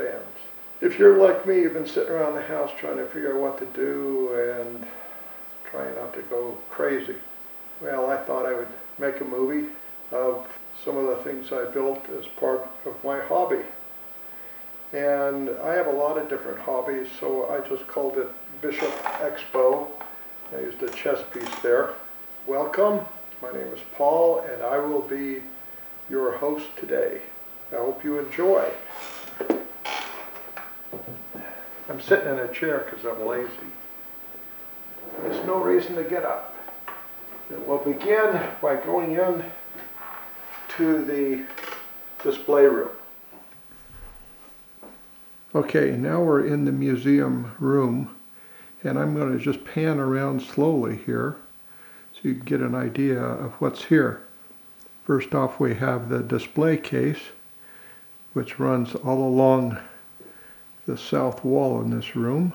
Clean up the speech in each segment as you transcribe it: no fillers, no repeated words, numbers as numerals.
fans. If you're like me, you've been sitting around the house trying to figure out what to do and trying not to go crazy. Well, I thought I would make a movie of some of the things I built as part of my hobby. And I have a lot of different hobbies, so I just called it BISHOP EXPO. I used a chess piece there. Welcome, my name is Paul, and I will be your host today. I hope you enjoy. I'm sitting in a chair because I'm lazy. There's no reason to get up. And we'll begin by going in to the display room. Okay, now we're in the museum room, and I'm going to just pan around slowly here so you can get an idea of what's here. First off, we have the display case, which runs all along the south wall in this room.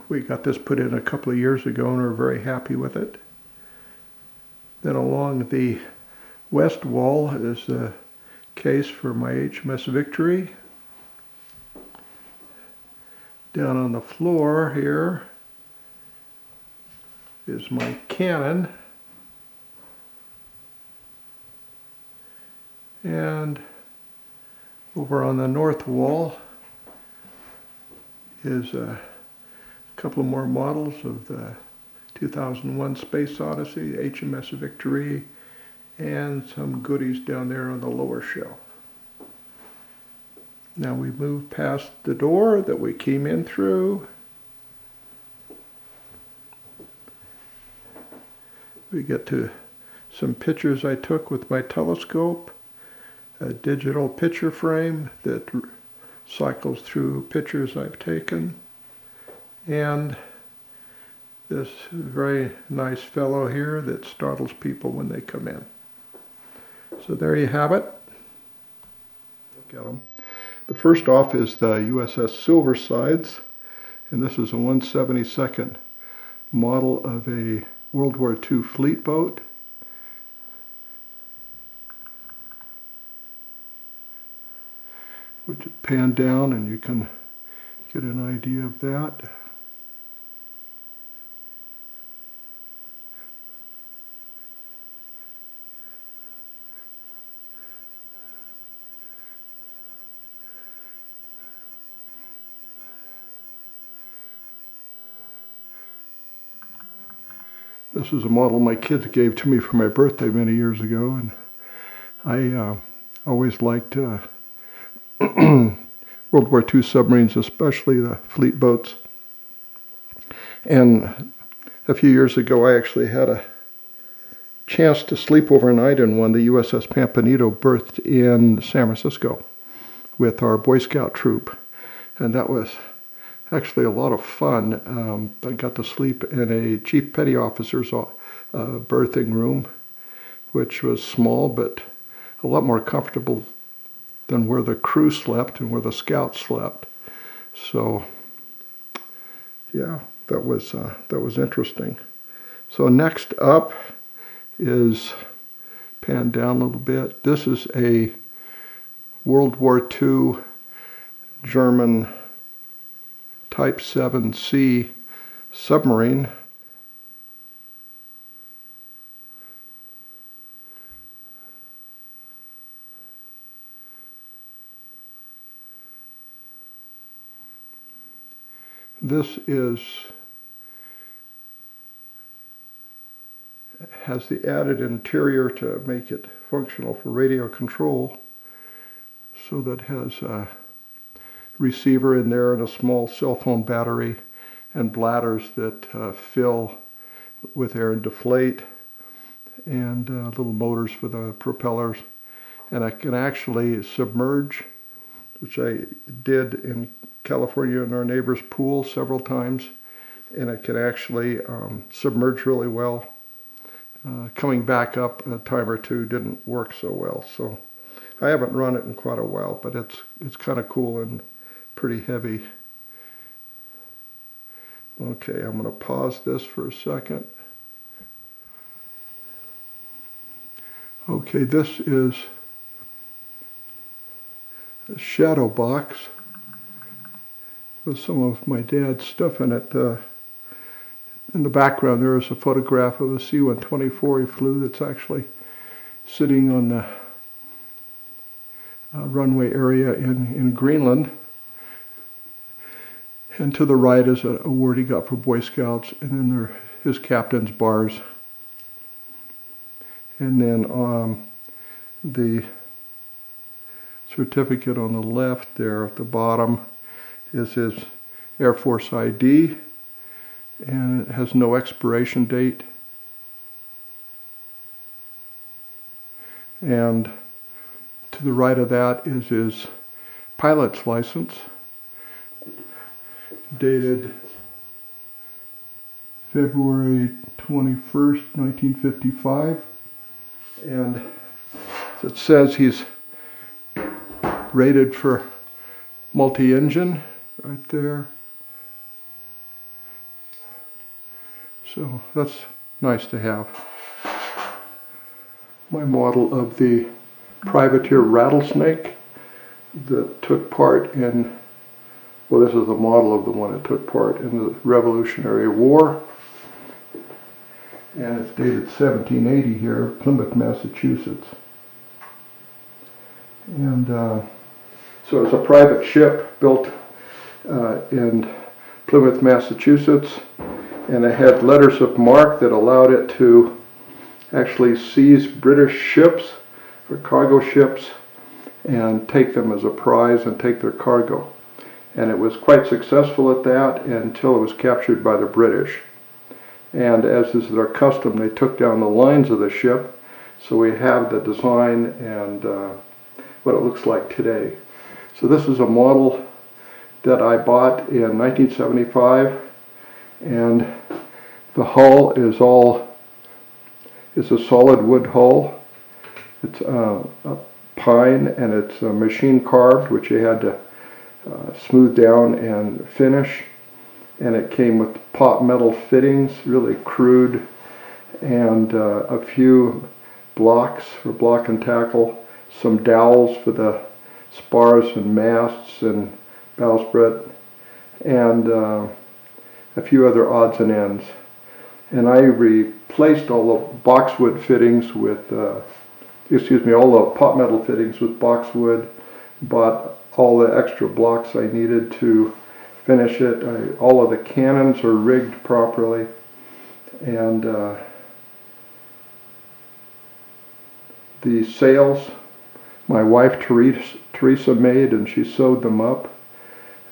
We got this put in a couple of years ago and we're very happy with it. Then along the west wall is the case for my HMS Victory. Down on the floor here is my cannon. And over on the north wall is a couple more models of the 2001 Space Odyssey, HMS Victory, and some goodies down there on the lower shelf. Now we move past the door that we came in through. We get to some pictures I took with my telescope, a digital picture frame that cycles through pictures I've taken, and this very nice fellow here that startles people when they come in. So there you have it. Look at them. The first off is the USS Silversides, and this is a 1/72nd model of a World War II fleet boat. Which is pan down and you can get an idea of that. This is a model my kids gave to me for my birthday many years ago, and I always liked World War II submarines, especially the fleet boats. And a few years ago, I actually had a chance to sleep overnight in one. The USS Pampanito berthed in San Francisco with our Boy Scout troop, and that was actually a lot of fun. I got to sleep in a Chief Petty Officer's berthing room, which was small but a lot more comfortable than where the crew slept and where the scouts slept. So, yeah, that was interesting. So next up is, pan down a little bit. This is a World War II German Type 7C submarine. This has the added interior to make it functional for radio control, so that has a receiver in there and a small cell phone battery and bladders that fill with air and deflate, and little motors for the propellers. And I can actually submerge, which I did in California in our neighbor's pool several times, and it can actually submerge really well. Coming back up a time or two didn't work so well, so I haven't run it in quite a while, but it's kind of cool and pretty heavy. Okay, I'm going to pause this for a second. Okay, this is a shadow box with some of my dad's stuff in it. In the background there is a photograph of a C-124 he flew that's actually sitting on the runway area in Greenland. And to the right is an award he got for Boy Scouts, and then there are his captain's bars. And then the certificate on the left there at the bottom is his Air Force ID, and it has no expiration date. And to the right of that is his pilot's license, dated February 21st, 1955. And it says he's rated for multi-engine right there. So that's nice to have. My model of the privateer Rattlesnake that took part in, well, this is the model of the one that took part in the Revolutionary War. And it's dated 1780 here, Plymouth, Massachusetts. And so it's a private ship built in Plymouth, Massachusetts, and it had letters of marque that allowed it to actually seize British ships or cargo ships and take them as a prize and take their cargo. And it was quite successful at that until it was captured by the British. And as is their custom, they took down the lines of the ship, so we have the design and what it looks like today. So this is a model that I bought in 1975, and the hull is a solid wood hull. It's a pine, and it's machine carved, which you had to smooth down and finish. And it came with pot metal fittings, really crude, and a few blocks for block and tackle, some dowels for the spars and masts and bowsprit, and a few other odds and ends. And I replaced all the boxwood fittings with, all the pot metal fittings with boxwood, bought all the extra blocks I needed to finish it. All of the cannons are rigged properly, and the sails my wife Teresa made, and she sewed them up,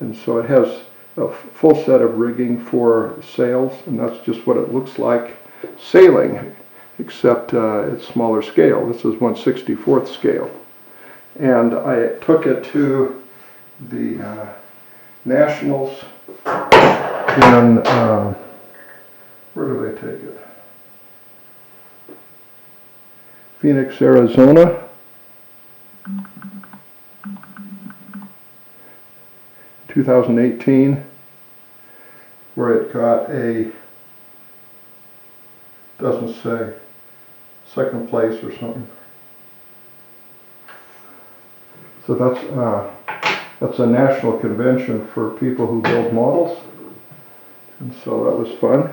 and so it has a full set of rigging for sails, and that's just what it looks like sailing, except it's smaller scale. This is 1/64th scale. And I took it to the Nationals in, where did I take it? Phoenix, Arizona. 2018, where it got a, doesn't say, second place or something. So that's a national convention for people who build models, and so that was fun.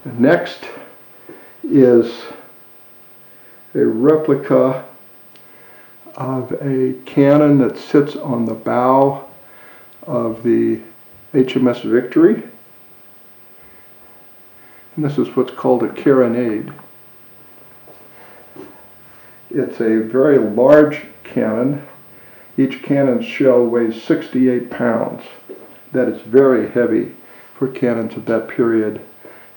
And next is a replica of a cannon that sits on the bow of the HMS Victory. And this is what's called a carronade. It's a very large cannon. Each cannon shell weighs 68 pounds. That is very heavy for cannons of that period.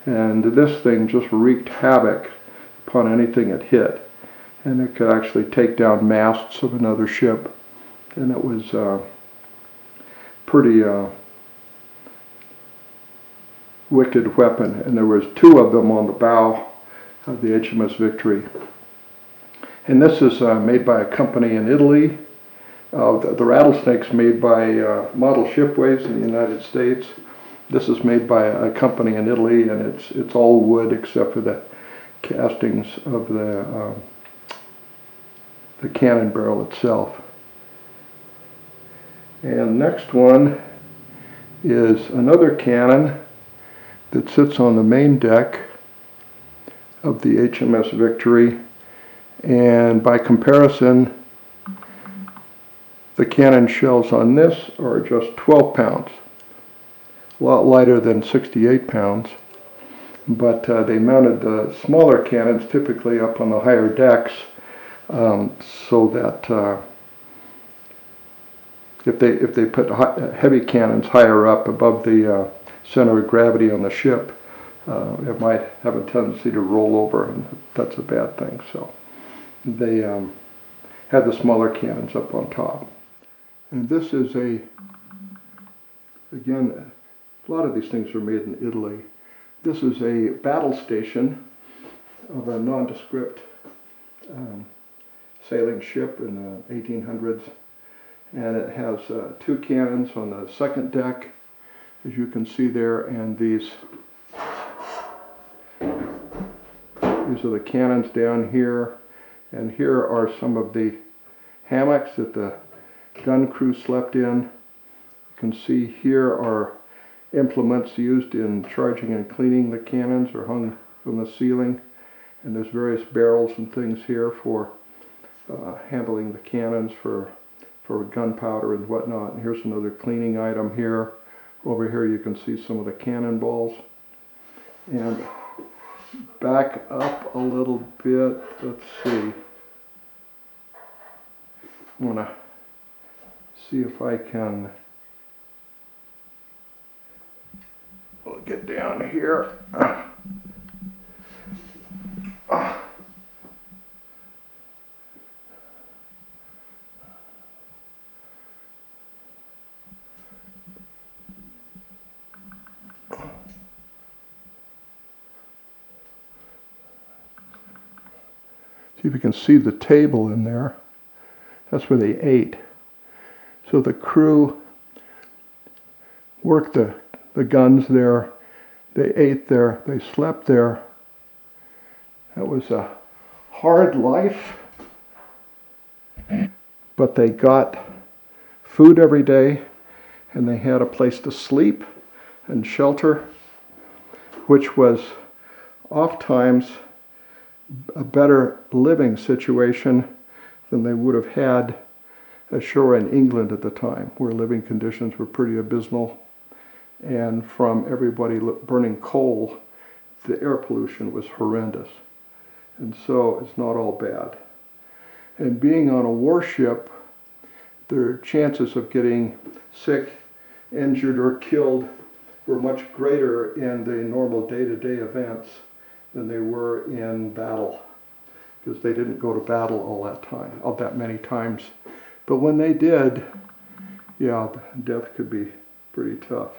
And this thing just wreaked havoc upon anything it hit. And it could actually take down masts of another ship. And it was pretty wicked weapon. And there was two of them on the bow of the HMS Victory. And this is made by a company in Italy. The Rattlesnake's made by Model Shipways in the United States. This is made by a company in Italy, and it's all wood except for the castings of the cannon barrel itself. And next one is another cannon that sits on the main deck of the HMS Victory, and by comparison the cannon shells on this are just 12 pounds, a lot lighter than 68 pounds, but they mounted the smaller cannons typically up on the higher decks so that if they put heavy cannons higher up above the center of gravity on the ship, it might have a tendency to roll over, and that's a bad thing. So they had the smaller cannons up on top. And this is again, a lot of these things are made in Italy. This is a battle station of a nondescript sailing ship in the 1800s. And it has 2 cannons on the second deck, as you can see there, and these are the cannons down here, and here are some of the hammocks that the gun crew slept in. You can see here are implements used in charging and cleaning the cannons, are hung from the ceiling, and there's various barrels and things here for handling the cannons for gunpowder and whatnot. And here's another cleaning item here. Over here you can see some of the cannonballs. And back up a little bit, let's see. I want to see if I can get down here. See if you can see the table in there. That's where they ate. So the crew worked the guns there. They ate there. They slept there. That was a hard life, but they got food every day, and they had a place to sleep and shelter, which was oftentimes a better living situation than they would have had ashore in England at the time, where living conditions were pretty abysmal. And from everybody burning coal, the air pollution was horrendous. And so it's not all bad. And being on a warship, their chances of getting sick, injured, or killed were much greater in the normal day-to-day events than they were in battle, because they didn't go to battle all that many times. But when they did, yeah, death could be pretty tough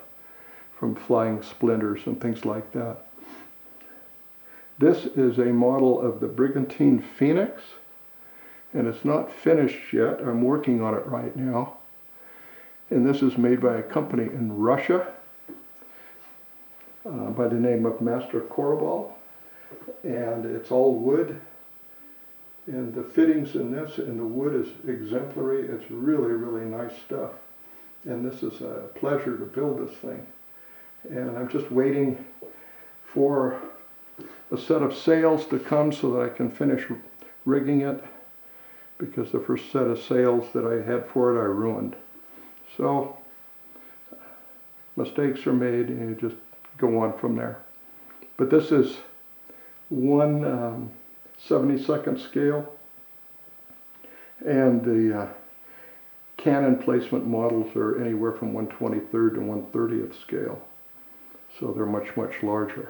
from flying splinters and things like that. This is a model of the Brigantine Phoenix, and it's not finished yet. I'm working on it right now. And this is made by a company in Russia by the name of Master Korabal, and it's all wood. And the fittings in this and the wood is exemplary. It's really, really nice stuff. And this is a pleasure to build this thing. And I'm just waiting for a set of sails to come so that I can finish rigging it, because the first set of sails that I had for it I ruined. So mistakes are made, and you just go on from there. But this is 1 72nd scale, and the cannon placement models are anywhere from 1/23 to 1/30th scale, so they're much, much larger.